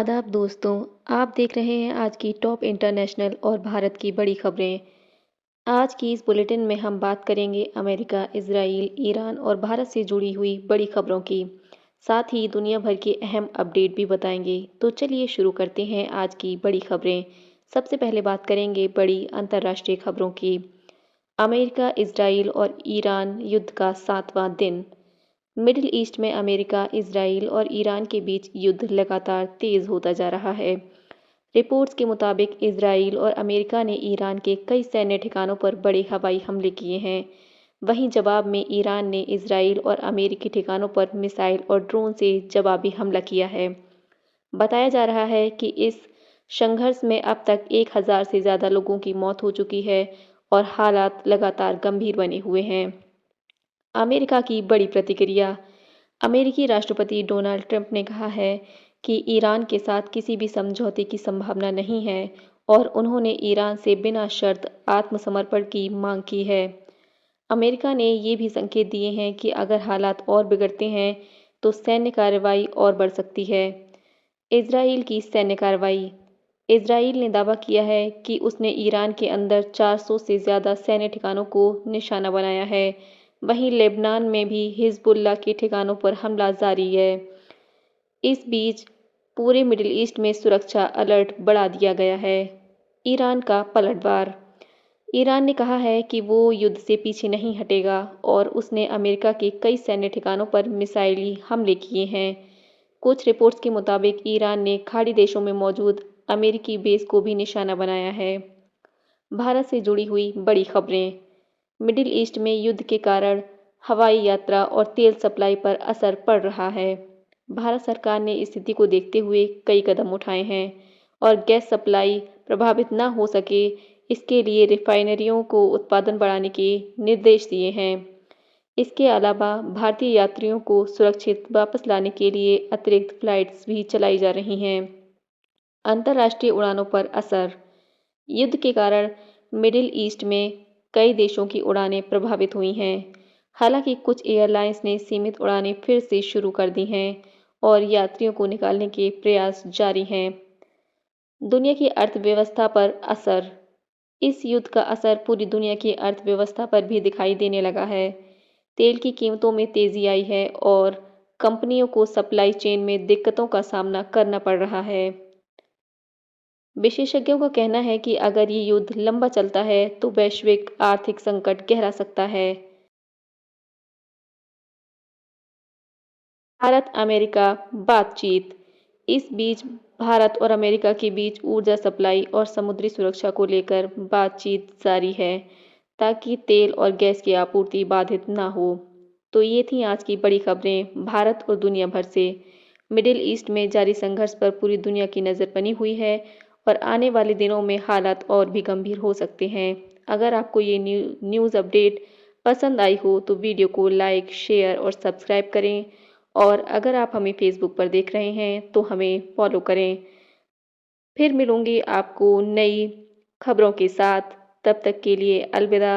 आदाब दोस्तों। आप देख रहे हैं आज की टॉप इंटरनेशनल और भारत की बड़ी खबरें। आज की इस बुलेटिन में हम बात करेंगे अमेरिका, इजराइल, ईरान और भारत से जुड़ी हुई बड़ी खबरों की। साथ ही दुनिया भर के अहम अपडेट भी बताएंगे। तो चलिए शुरू करते हैं आज की बड़ी खबरें। सबसे पहले बात करेंगे बड़ी अंतर्राष्ट्रीय खबरों की। अमेरिका, इजराइल और ईरान युद्ध का 7वां दिन। मिडिल ईस्ट में अमेरिका, इजराइल और ईरान के बीच युद्ध लगातार तेज होता जा रहा है। रिपोर्ट्स के मुताबिक इजराइल और अमेरिका ने ईरान के कई सैन्य ठिकानों पर बड़े हवाई हमले किए हैं। वहीं जवाब में ईरान ने इजराइल और अमेरिकी ठिकानों पर मिसाइल और ड्रोन से जवाबी हमला किया है। बताया जा रहा है कि इस संघर्ष में अब तक 1000 से ज़्यादा लोगों की मौत हो चुकी है और हालात लगातार गंभीर बने हुए हैं। अमेरिका की बड़ी प्रतिक्रिया। अमेरिकी राष्ट्रपति डोनाल्ड ट्रंप ने कहा है कि ईरान के साथ किसी भी समझौते की संभावना नहीं है और उन्होंने ईरान से बिना शर्त आत्मसमर्पण की मांग की है। अमेरिका ने ये भी संकेत दिए हैं कि अगर हालात और बिगड़ते हैं तो सैन्य कार्रवाई और बढ़ सकती है। इजराइल की सैन्य कार्रवाई। इजराइल ने दावा किया है कि उसने ईरान के अंदर 400 से ज़्यादा सैन्य ठिकानों को निशाना बनाया है। वहीं लेबनान में भी हिजबुल्लाह के ठिकानों पर हमला जारी है। इस बीच पूरे मिडिल ईस्ट में सुरक्षा अलर्ट बढ़ा दिया गया है। ईरान का पलटवार। ईरान ने कहा है कि वो युद्ध से पीछे नहीं हटेगा और उसने अमेरिका के कई सैन्य ठिकानों पर मिसाइली हमले किए हैं। कुछ रिपोर्ट्स के मुताबिक ईरान ने खाड़ी देशों में मौजूद अमेरिकी बेस को भी निशाना बनाया है। भारत से जुड़ी हुई बड़ी खबरें। मिडिल ईस्ट में युद्ध के कारण हवाई यात्रा और तेल सप्लाई पर असर पड़ रहा है। भारत सरकार ने स्थिति को देखते हुए कई कदम उठाए हैं और गैस सप्लाई प्रभावित न हो सके इसके लिए रिफाइनरियों को उत्पादन बढ़ाने के निर्देश दिए हैं। इसके अलावा भारतीय यात्रियों को सुरक्षित वापस लाने के लिए अतिरिक्त फ्लाइट्स भी चलाई जा रही हैं। अंतर्राष्ट्रीय उड़ानों पर असर। युद्ध के कारण मिडिल ईस्ट में कई देशों की उड़ानें प्रभावित हुई हैं। हालांकि कुछ एयरलाइंस ने सीमित उड़ानें फिर से शुरू कर दी हैं और यात्रियों को निकालने के प्रयास जारी हैं। दुनिया की अर्थव्यवस्था पर असर। इस युद्ध का असर पूरी दुनिया की अर्थव्यवस्था पर भी दिखाई देने लगा है। तेल की कीमतों में तेजी आई है और कंपनियों को सप्लाई चेन में दिक्कतों का सामना करना पड़ रहा है। विशेषज्ञों का कहना है कि अगर ये युद्ध लंबा चलता है तो वैश्विक आर्थिक संकट गहरा सकता है। भारत अमेरिका बातचीत। इस बीच भारत और अमेरिका के बीच ऊर्जा सप्लाई और समुद्री सुरक्षा को लेकर बातचीत जारी है ताकि तेल और गैस की आपूर्ति बाधित ना हो। तो ये थी आज की बड़ी खबरें भारत और दुनिया भर से। मिडिल ईस्ट में जारी संघर्ष पर पूरी दुनिया की नज़र बनी हुई है और आने वाले दिनों में हालात और भी गंभीर हो सकते हैं। अगर आपको ये न्यूज़ अपडेट पसंद आई हो तो वीडियो को लाइक, शेयर और सब्सक्राइब करें और अगर आप हमें फेसबुक पर देख रहे हैं तो हमें फॉलो करें। फिर मिलूंगी आपको नई खबरों के साथ। तब तक के लिए अलविदा।